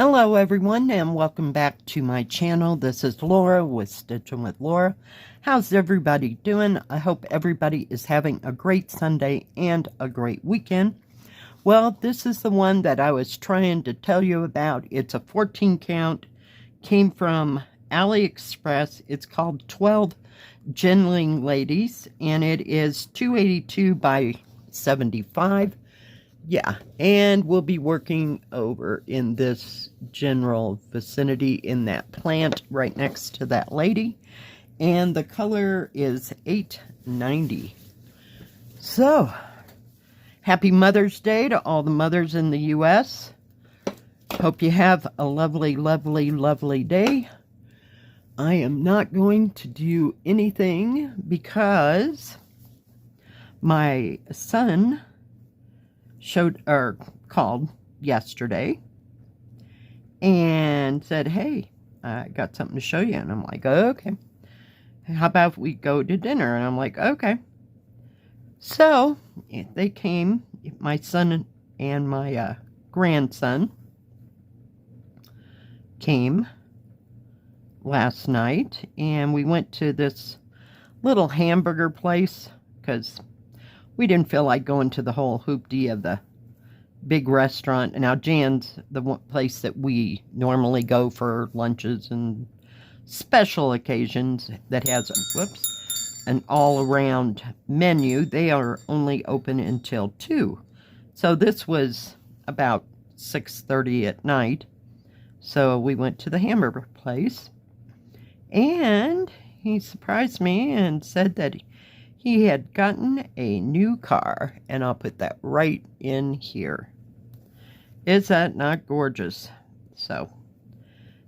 Hello everyone and welcome back to my channel. This is Laura with Stitchin with Laura. How's everybody doing? I hope everybody is having a great Sunday and a great weekend. Well, this is the one that I was trying to tell you about. It's a 14 count, came from AliExpress. It's called 12 Jinling Ladies and it is 282 by 75. Yeah, and we'll be working over in this general vicinity in that plant right next to that lady. And the color is 890. So, happy Mother's Day to all the mothers in the U.S. Hope you have a lovely, lovely, lovely day. I am not going to do anything because my son called yesterday and said, hey, I got something to show you. And I'm like, okay, how about if we go to dinner? And I'm like, okay. So they came, my son and my grandson came last night, and we went to this little hamburger place because we didn't feel like going to the whole hoopty of the big restaurant. And now Jan's the place that we normally go for lunches and special occasions that has an all-around menu. They are only open until 2. So this was about 6:30 at night. So we went to the hamburger place. And he surprised me and said that he had gotten a new car, and I'll put that right in here. Is that not gorgeous? So,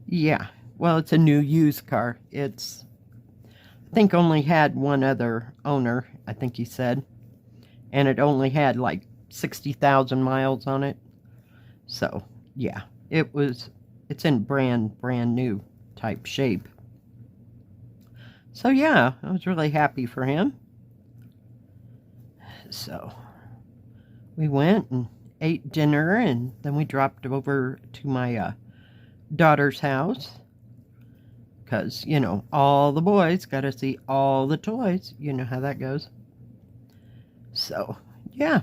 yeah. Well, it's a new used car. It's, I think, only had one other owner, I think he said. And it only had like 60,000 miles on it. So, yeah. It's in brand new type shape. So, yeah, I was really happy for him. So we went and ate dinner, and then we dropped over to my daughter's house because, you know, all the boys got to see all the toys. You know how that goes. So, yeah,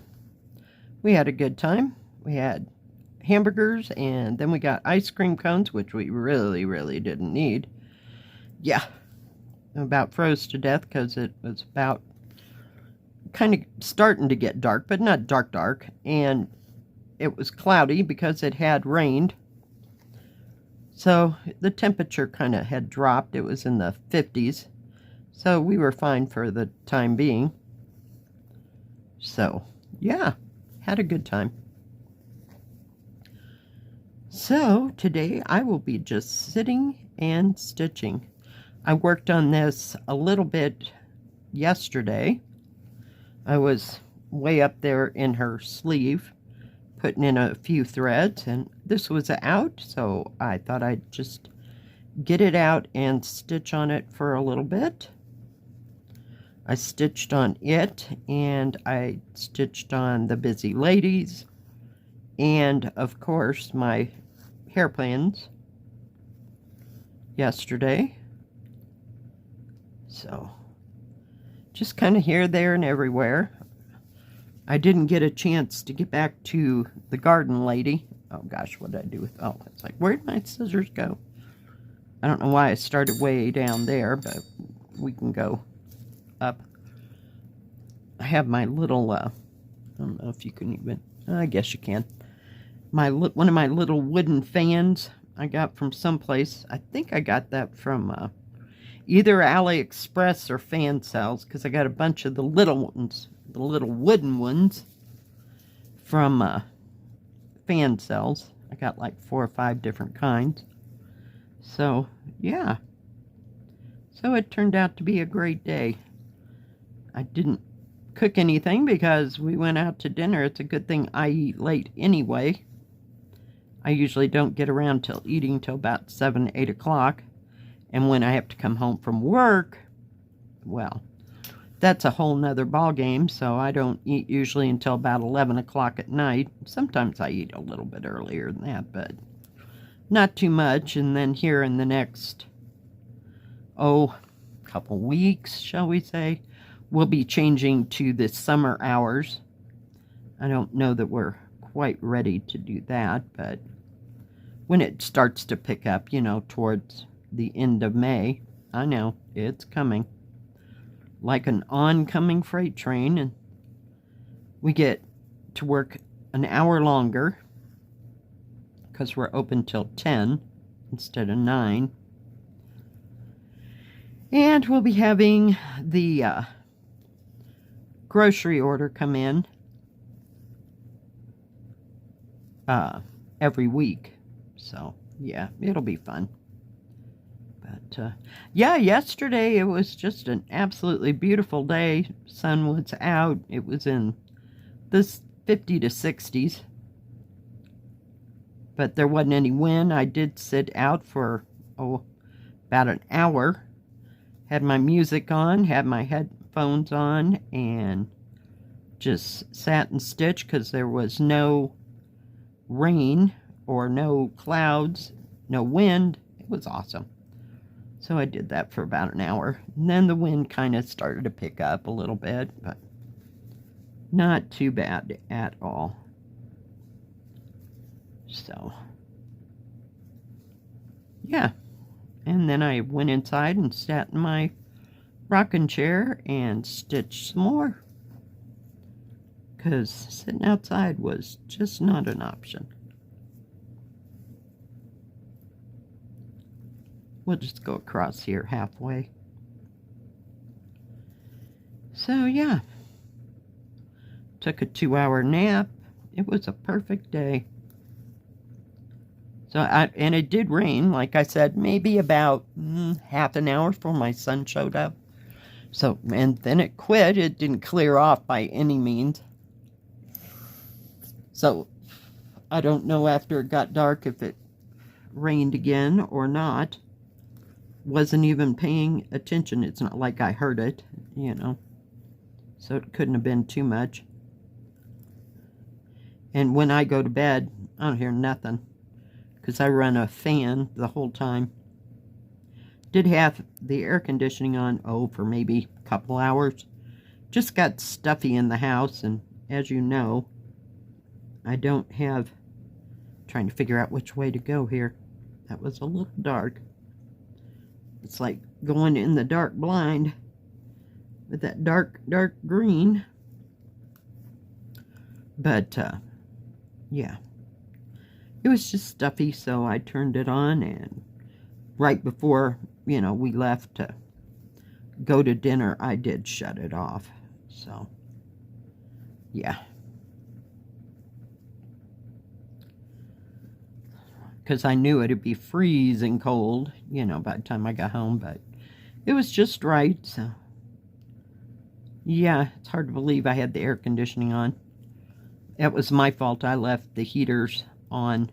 we had a good time. We had hamburgers, and then we got ice cream cones, which we really, really didn't need. Yeah, about froze to death because it was about kind of starting to get dark, but not dark, and it was cloudy because it had rained, so the temperature kind of had dropped. It was in the 50s, so we were fine for the time being. So yeah, had a good time. So today I will be just sitting and stitching. I worked on this a little bit yesterday. I was way up there in her sleeve, putting in a few threads, and this was out, so I thought I'd just get it out and stitch on it for a little bit. I stitched on it, and I stitched on the busy ladies, and of course my hairpins yesterday. So just kind of here, there, and everywhere. I didn't get a chance to get back to the garden lady. Oh gosh, what did I do with, oh, it's like, where'd my scissors go? I don't know why I started way down there, but we can go up. I have my little, I don't know if you can even, I guess you can. One of my little wooden fans I got from someplace. I think I got that from, either AliExpress or fan sales, because I got a bunch of the little ones, the little wooden ones from fan sales. I got like 4 or 5 different kinds. So, yeah. So it turned out to be a great day. I didn't cook anything because we went out to dinner. It's a good thing I eat late anyway. I usually don't get around till eating till about 7, 8 o'clock. And when I have to come home from work, well, that's a whole nother ball game. So I don't eat usually until about 11 o'clock at night. Sometimes I eat a little bit earlier than that, but not too much, and then here in the next, couple weeks, shall we say, we'll be changing to the summer hours. I don't know that we're quite ready to do that, but when it starts to pick up, towards the end of May, I know it's coming. Like an oncoming freight train, and we get to work an hour longer because we're open till 10 instead of 9. And we'll be having the grocery order come in every week. So, yeah, it'll be fun. But, yeah, yesterday it was just an absolutely beautiful day. Sun was out. It was in this 50 to 60s. But there wasn't any wind. I did sit out for, about an hour. Had my music on, had my headphones on, and just sat and stitched because there was no rain or no clouds, no wind. It was awesome. So I did that for about an hour. And then the wind kind of started to pick up a little bit, but not too bad at all. So, yeah. And then I went inside and sat in my rocking chair and stitched some more. Because sitting outside was just not an option. We'll just go across here halfway. So, yeah. Took a 2-hour nap. It was a perfect day. So, and it did rain, like I said, maybe about half an hour before my son showed up. So, and then it quit. It didn't clear off by any means. So, I don't know after it got dark if it rained again or not. Wasn't even paying attention. It's not like I heard it, So it couldn't have been too much. And when I go to bed, I don't hear nothing. Because I run a fan the whole time. Did have the air conditioning on, for maybe a couple hours. Just got stuffy in the house, and as you know, I don't have... Trying to figure out which way to go here. That was a little dark. It's like going in the dark blind with that dark green. But, yeah. It was just stuffy, so I turned it on, and right before, we left to go to dinner, I did shut it off. So, yeah. Because I knew it'd be freezing cold, by the time I got home, but it was just right, so. Yeah, it's hard to believe I had the air conditioning on. It was my fault. I left the heaters on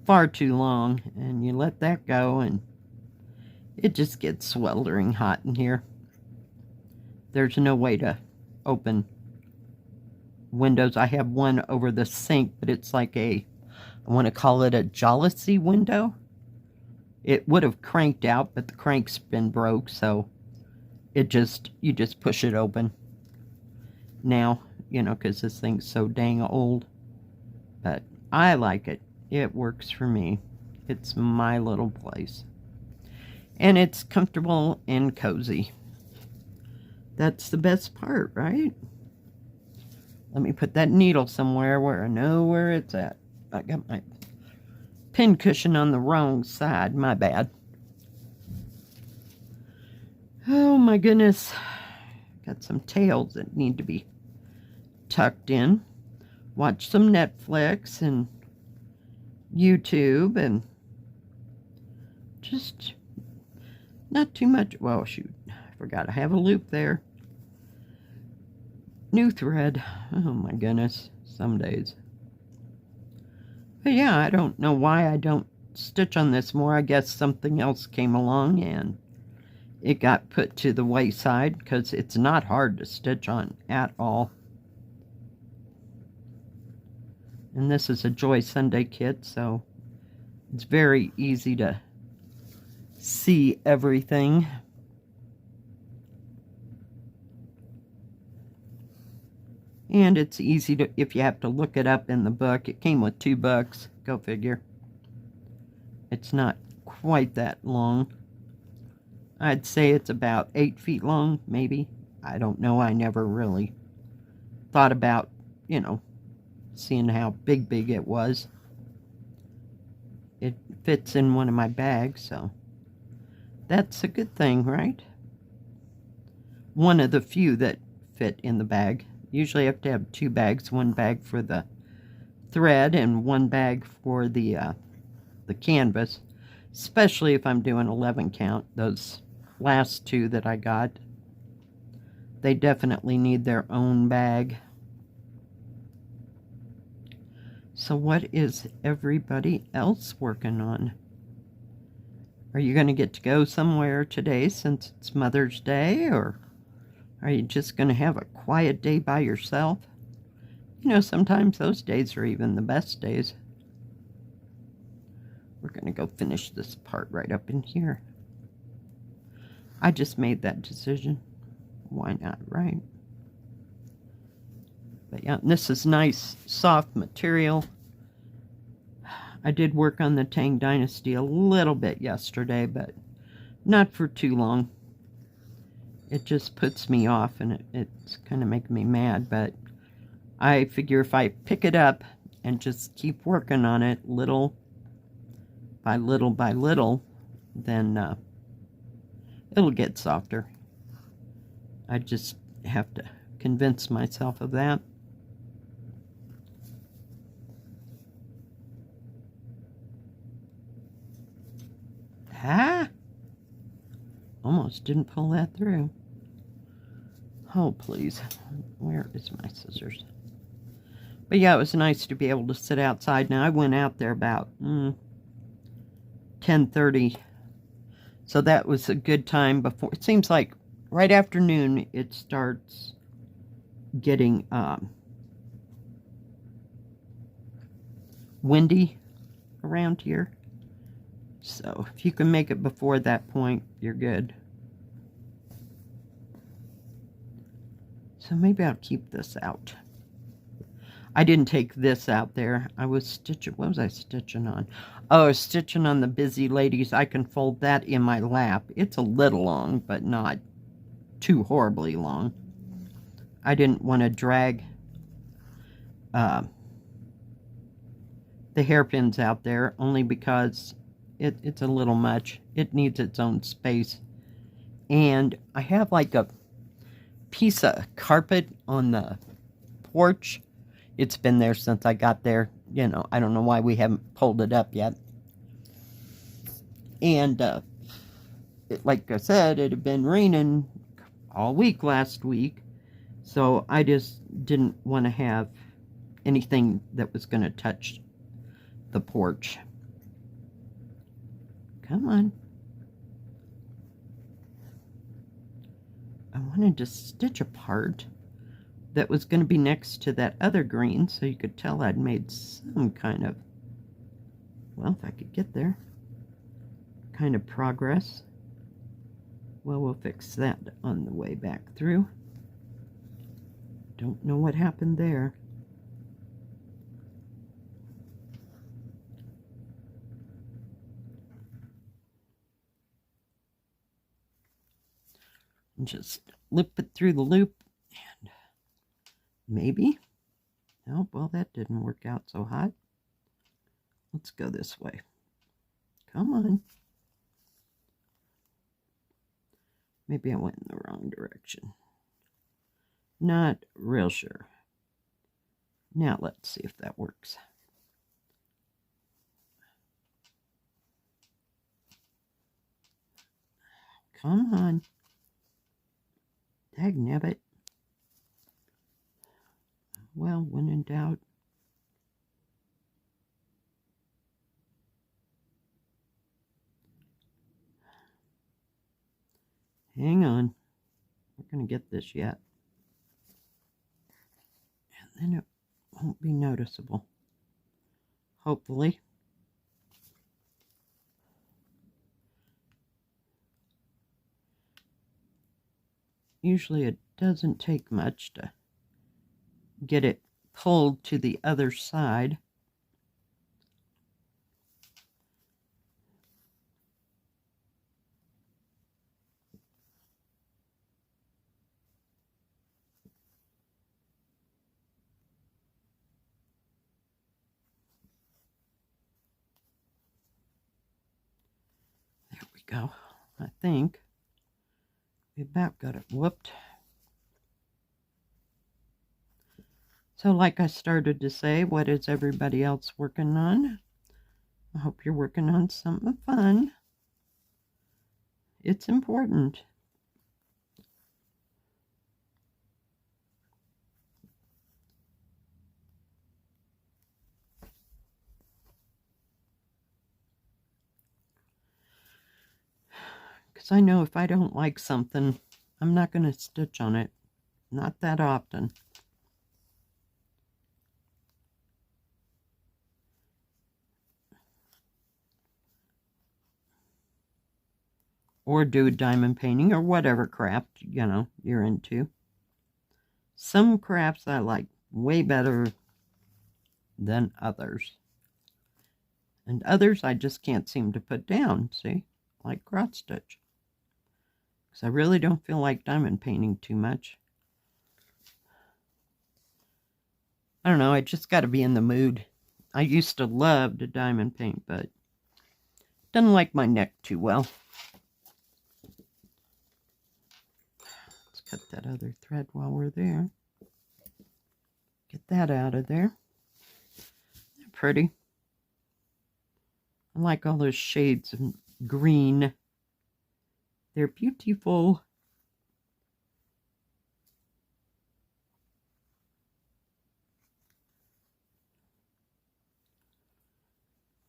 far too long, and you let that go, and it just gets sweltering hot in here. There's no way to open windows. I have one over the sink, but it's like I want to call it a jealousy window. It would have cranked out, but the crank's been broke, so you just push it open now, because this thing's so dang old. But I like it. It works for me. It's my little place. And it's comfortable and cozy. That's the best part, right? Let me put that needle somewhere where I know where it's at. I got my pin cushion on the wrong side. My bad. Oh my goodness. Got some tails that need to be tucked in. Watch some Netflix and YouTube and just not too much. Well, shoot. I forgot I have a loop there. New thread. Oh my goodness. Some days. But yeah, I don't know why I don't stitch on this more. I guess something else came along and it got put to the wayside because it's not hard to stitch on at all. And this is a Joy Sunday kit, so It's very easy to see everything. And it's easy to, if you have to look it up in the book. It came with 2 books. Go figure. It's not quite that long. I'd say it's about 8 feet long, maybe. I don't know. I never really thought about, you know, seeing how big it was. It fits in one of my bags, so that's a good thing, right? One of the few that fit in the bag. Usually I have to have 2 bags, 1 bag for the thread and 1 bag for the canvas, especially if I'm doing 11 count. Those last 2 that I got, they definitely need their own bag. So what is everybody else working on? Are you going to get to go somewhere today since it's Mother's Day, or are you just going to have a quiet day by yourself? You know, sometimes those days are even the best days. We're going to go finish this part right up in here. I just made that decision. Why not, right? But yeah, this is nice, soft material. I did work on the Tang Dynasty a little bit yesterday, but not for too long. It just puts me off, and it's kind of making me mad, but I figure if I pick it up and just keep working on it little by little, then it'll get softer. I just have to convince myself of that. Ah! Almost didn't pull that through. Oh, please. Where is my scissors? But yeah, it was nice to be able to sit outside. Now, I went out there about 10:30. So that was a good time before. It seems like right after noon, it starts getting windy around here. So if you can make it before that point, you're good. So maybe I'll keep this out. I didn't take this out there. I was stitching. What was I stitching on? Oh, I was stitching on the Busy Ladies. I can fold that in my lap. It's a little long, but not too horribly long. I didn't want to drag the hairpins out there, only because it's a little much. It needs its own space. And I have like a piece of carpet on the porch. It's been there since I got there. You know, I don't know why we haven't pulled it up yet. And like I said, it had been raining all week last week. So I just didn't want to have anything that was going to touch the porch. Come on. I wanted to stitch a part that was going to be next to that other green, so you could tell I'd made some kind of, well, if I could get there, kind of progress. Well, we'll fix that on the way back through. Don't know what happened there. And just lip it through the loop, and maybe. Oh, well, that didn't work out so hot. Let's go this way. Come on. Maybe I went in the wrong direction. Not real sure. Now let's see if that works. Come on. Dagnabbit. Well, when in doubt. Hang on. We're going to get this yet. And then it won't be noticeable. Hopefully. Usually it doesn't take much to get it pulled to the other side. There we go. I think we about got it whooped. So like I started to say, what is everybody else working on? I hope you're working on something fun. It's important. Because I know if I don't like something, I'm not going to stitch on it. Not that often. Or do diamond painting or whatever craft, you know, you're into. Some crafts I like way better than others. And others I just can't seem to put down, see? Like cross stitch. Because I really don't feel like diamond painting too much. I don't know, I just got to be in the mood. I used to love to diamond paint, but doesn't like my neck too well. Cut that other thread while we're there. Get that out of there. They're pretty. I like all those shades of green. They're beautiful.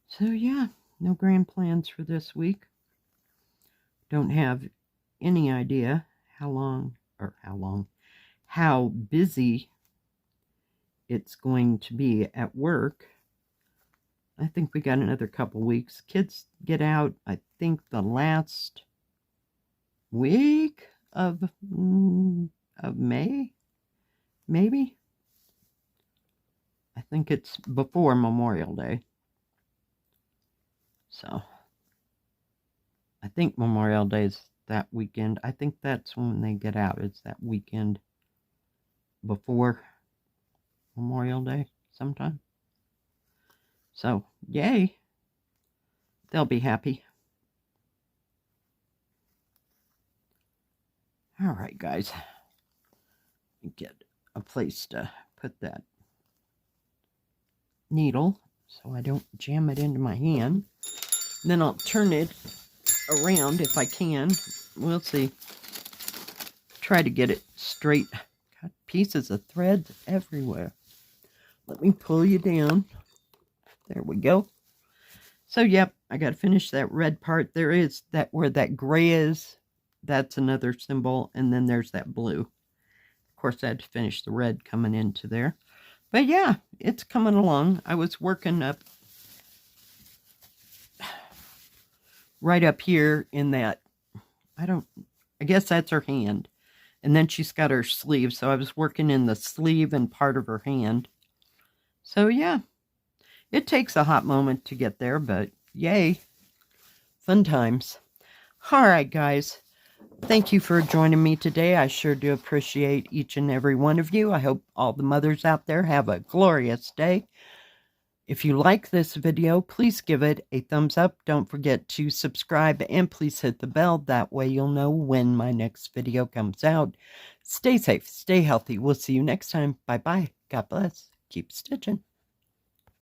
So yeah, no grand plans for this week. Don't have any idea how busy it's going to be at work. I think we got another couple weeks. Kids get out, I think, the last week of May, maybe. I think it's before Memorial Day. So I think Memorial Day is that weekend. I think that's when they get out. It's that weekend before Memorial Day sometime. So, yay. They'll be happy. All right, guys. Get a place to put that needle so I don't jam it into my hand. Then I'll turn it around if I can. We'll see. Try to get it straight. Got pieces of thread everywhere. Let me pull you down. There we go. So, yep, I got to finish that red part. There is that where that gray is. That's another symbol. And then there's that blue. Of course, I had to finish the red coming into there. But yeah, it's coming along. I was working up right up here in that, I guess that's her hand. And then she's got her sleeve. So I was working in the sleeve and part of her hand. So yeah, it takes a hot moment to get there, but yay, fun times. All right, guys. Thank you for joining me today. I sure do appreciate each and every one of you. I hope all the mothers out there have a glorious day. If you like this video, please give it a thumbs up. Don't forget to subscribe and please hit the bell. That way you'll know when my next video comes out. Stay safe, stay healthy. We'll see you next time. Bye-bye. God bless. Keep stitching.